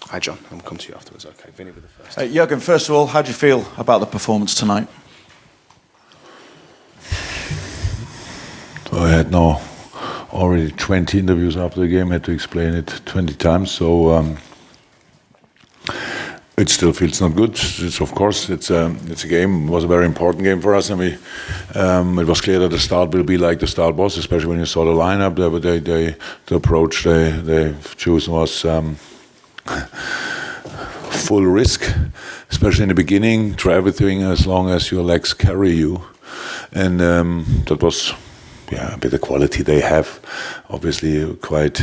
Hi, John. I'm come to you afterwards. Okay, Vinny with the first. Jurgen, first of all, how do you feel about the performance tonight? I had now already 20 interviews after the game. Had to explain it 20 times. So it still feels not good. Of course, it's a game. It was a very important game for us, and it was clear that the start will be like the start was, especially when you saw the lineup. The approach they chosen was full risk, especially in the beginning. Try everything as long as your legs carry you, and that was a bit of quality they have. Obviously, quite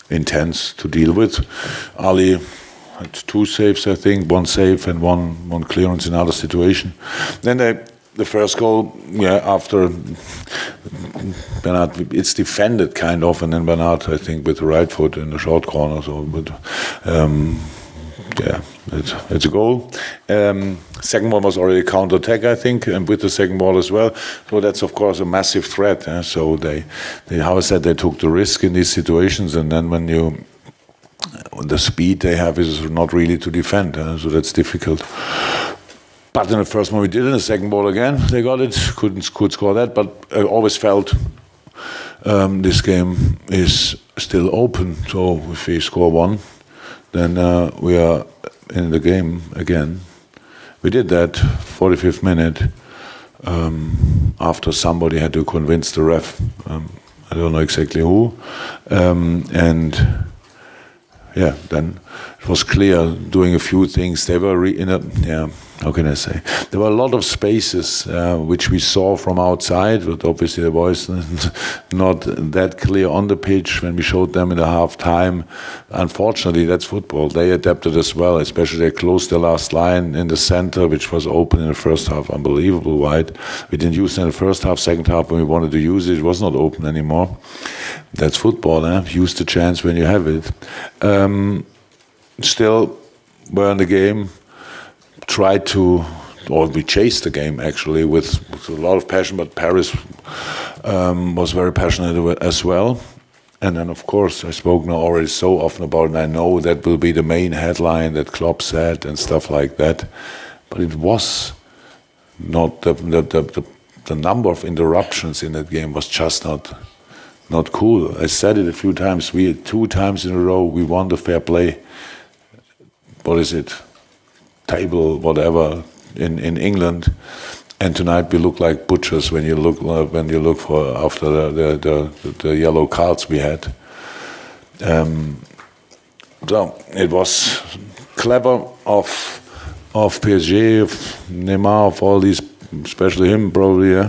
intense to deal with. Ali had 2 saves, I think, 1 save and one clearance in another situation. Then the first goal, after Bernard, it's defended kind of, and then Bernard, I think, with the right foot in the short corner. So, but it's a goal. Second one was already counter-attack, I think, and with the second ball as well. So that's, of course, a massive threat. So they how I said, they took the risk in these situations, and then when the speed they have is not really to defend, so that's difficult. But in the first one we did, in the second ball again, they got it, could score that, but I always felt this game is still open, so if we score 1, then we are in the game again. We did that 45th minute after somebody had to convince the ref, I don't know exactly who, and then it was clear, doing a few things. They were how can I say? There were a lot of spaces which we saw from outside, but obviously the voice not that clear on the pitch when we showed them in the half time. Unfortunately, that's football. They adapted as well, especially they closed the last line in the center, which was open in the first half, unbelievable wide. We didn't use it in the first half. Second half, when we wanted to use it, it was not open anymore. That's football, use the chance when you have it. Still, we're in the game. We chased the game actually with a lot of passion, but Paris was very passionate as well. And then, of course, I spoke now already so often about it, and I know that will be the main headline that Klopp said and stuff like that. But it was not the number of interruptions in that game was just not cool. I said it a few times. 2 times in a row we won the fair play. What is it? Table, whatever, in England, and tonight we look like butchers when you look for after the yellow cards we had. So it was clever of PSG, of Neymar, of all these, especially him probably,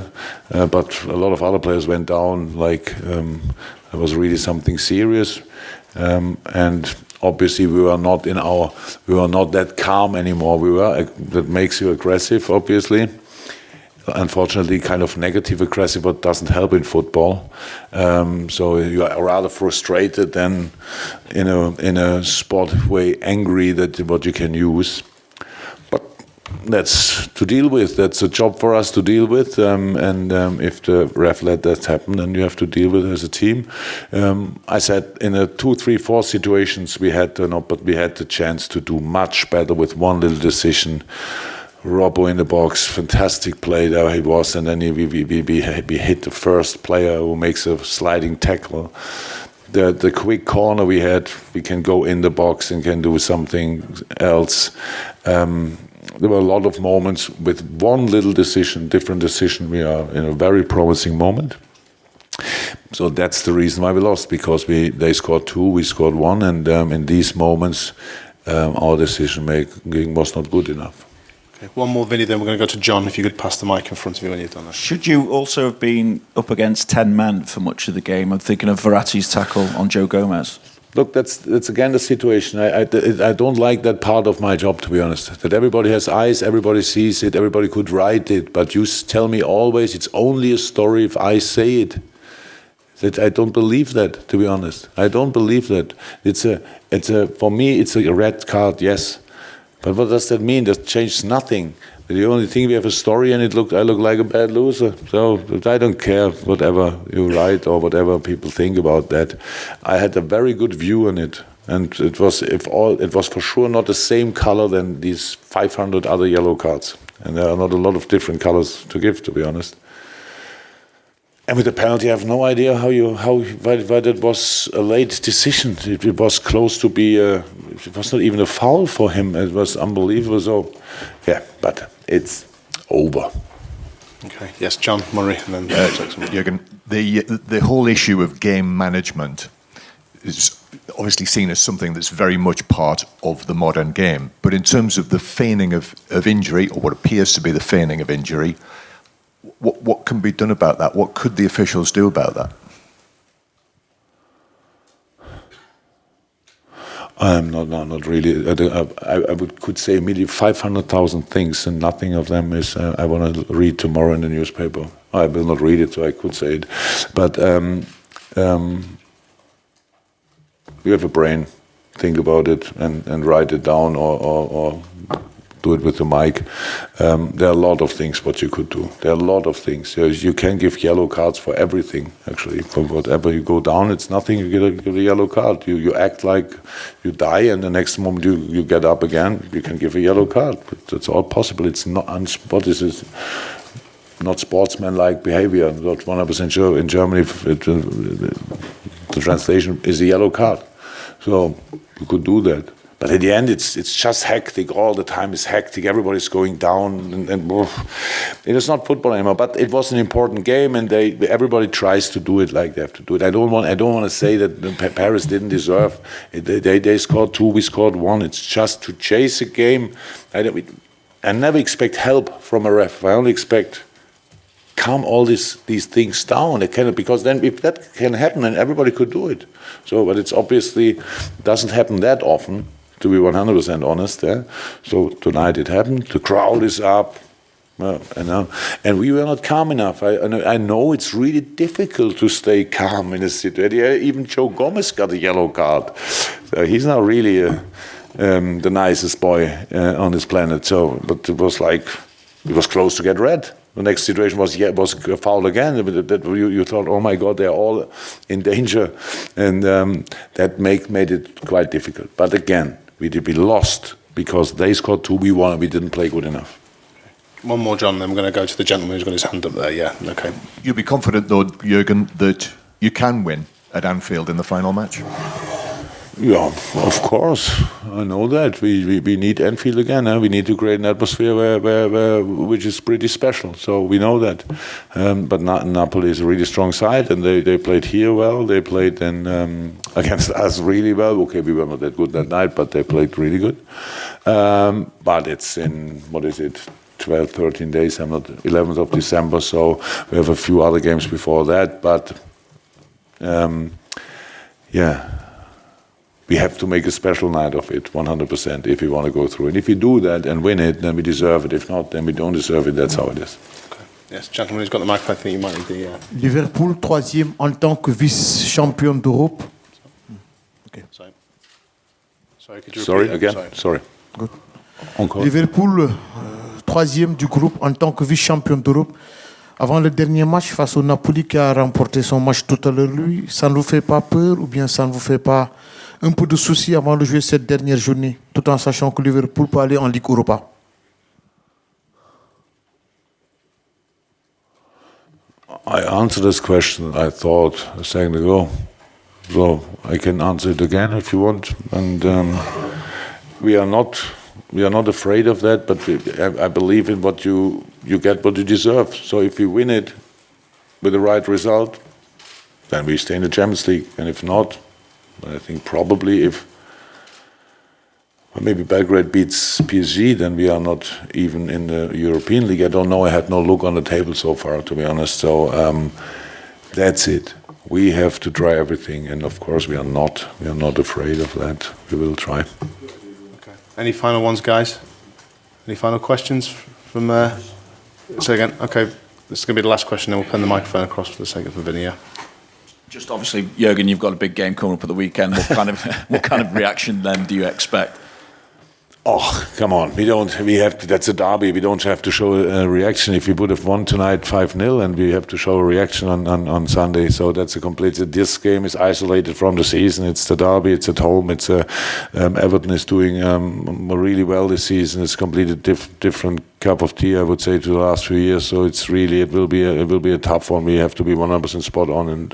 but a lot of other players went down like it was really something serious, and obviously we were not that calm anymore. That makes you aggressive, obviously. Unfortunately, kind of negative aggressive, but doesn't help in football. So you are rather frustrated than in a sport way angry that what you can use. But that's to deal with. That's a job for us to deal with. And if the ref let that happen, then you have to deal with it as a team. I said in a 2, 3, 4 situations we had the chance to do much better with one little decision. Robbo in the box, fantastic play there he was, and then we hit the first player who makes a sliding tackle. The quick corner we had, we can go in the box and can do something else. There were a lot of moments with one little different decision. We are in a very promising moment. So that's the reason why we lost, because they scored 2, we scored 1, and in these moments our decision making was not good enough. Okay, one more, Vinny, then we're going to go to John. If you could pass the mic in front of you when you've done that. Should you also have been up against 10 men for much of the game? I'm thinking of Verratti's tackle on Joe Gomez. Look, that's again the situation. I don't like that part of my job, to be honest. That everybody has eyes, everybody sees it, everybody could write it, but you tell me always it's only a story if I say it. That I don't believe that, to be honest. I don't believe that. For me, it's a red card, yes. But what does that mean? That changes nothing. The only thing, we have a story, and I look like a bad loser. So I don't care whatever you write or whatever people think about that. I had a very good view on it. and it was for sure not the same color than these 500 other yellow cards, and there are not a lot of different colors to give, to be honest. And with the penalty, I have no idea why that was a late decision. It was close to be. It was not even a foul for him. It was unbelievable. So, yeah, but it's over. Okay. Yes, John Murray, and then Jackson. Jurgen, the whole issue of game management is obviously seen as something that's very much part of the modern game. But in terms of the feigning of injury, or what appears to be the feigning of injury, what can be done about that? What could the officials do about that? I'm not really. I could say immediately 500,000 things, and nothing of them is. I want to read tomorrow in the newspaper. I will not read it, so I could say it. But you have a brain. Think about it and write it down, or do it with the mic. There are a lot of things what you could do. There are a lot of things. You can give yellow cards for everything, actually. For whatever you go down, it's nothing. You get a yellow card. You act like you die, and the next moment you get up again, you can give a yellow card. It's all possible. It's not what is this? Not sportsmanlike behavior. Not 100% sure. In Germany, the translation is a yellow card. So you could do that. But at the end, it's just hectic. All the time is hectic. Everybody's going down, and it is not football anymore. But it was an important game, and everybody tries to do it like they have to do it. I don't want to say that Paris didn't deserve. They scored 2, we scored 1. It's just to chase a game. I never expect help from a ref. I only expect calm all these things down. Because then if that can happen, then everybody could do it. So, but it's obviously doesn't happen that often. To be 100% honest, yeah. So tonight it happened. The crowd is up, and we were not calm enough. I know it's really difficult to stay calm in a situation. Even Joe Gomez got a yellow card. So he's not really the nicest boy on this planet. So, but it was close to get red. The next situation was a foul again. You thought, oh my God, they're all in danger, and that made it quite difficult. But again, we lost because they scored 2, we won, and we didn't play good enough. One more, John, then we're going to go to the gentleman who's got his hand up there. Yeah, okay. You'll be confident, though, Jurgen, that you can win at Anfield in the final match? Yeah, of course. I know that. We need Anfield again. We need to create an atmosphere which is pretty special. So we know that. But Napoli is a really strong side, and they played here well. They played then against us really well. Okay, we were not that good that night, but they played really good. But it's in, 12, 13 days. I'm not 11th of December, so we have a few other games before that. But yeah. We have to make a special night of it, 100%, if we want to go through. And if we do that and win it, then we deserve it. If not, then we don't deserve it. That's how it is. Okay. Yes, gentleman who's got the microphone, I think you might need the... Liverpool, 3e en tant que vice-champion d'Europe. Okay. Sorry, could you Sorry, repeat that? again? Sorry. Good. Encore. Liverpool, 3e du groupe en tant que vice-champion d'Europe. Avant le dernier match face au Napoli qui a remporté son match tout à l'heure, lui, ça ne vous fait pas peur ou bien ça ne vous fait pas un peu de soucis avant de jouer cette dernière journée, tout en sachant que Liverpool peut aller en Ligue Europa? I answered this question, I thought, a second ago. So I can answer it again if you want. And we are not afraid of that, but I believe in what you get what you deserve. So if we win it with the right result, then we stay in the Champions League. And if not, I think probably if maybe Belgrade beats PSG, then we are not even in the European League. I don't know. I had no look on the table so far, to be honest. So that's it. We have to try everything, and of course we are not afraid of that. We will try. Okay. Any final ones, guys? Any final questions from? Say again. Okay, this is going to be the last question. Then we'll pen the microphone across for the sake of Vinny. Yeah. Just obviously, Jurgen, you've got a big game coming up at the weekend. What kind of reaction then do you expect? Oh, come on. That's a derby. We don't have to show a reaction. If we would have won tonight 5-0 and we have to show a reaction on Sunday. So that's this game is isolated from the season. It's the derby. It's at home. It's Everton is doing really well this season. It's completely different cup of tea, I would say, to the last few years. So it will be a tough one. We have to be 100% spot on.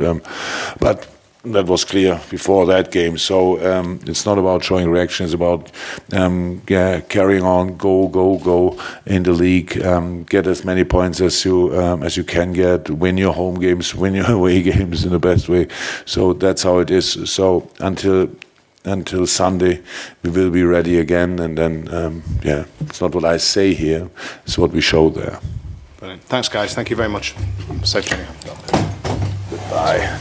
But that was clear before that game. So it's not about showing reaction. It's about carrying on, go in the league, get as many points as you can get, win your home games, win your away games in the best way. So that's how it is. So until Sunday, we will be ready again. And then, it's not what I say here. It's what we show there. Brilliant. Thanks, guys. Thank you very much. Safe journey. Goodbye.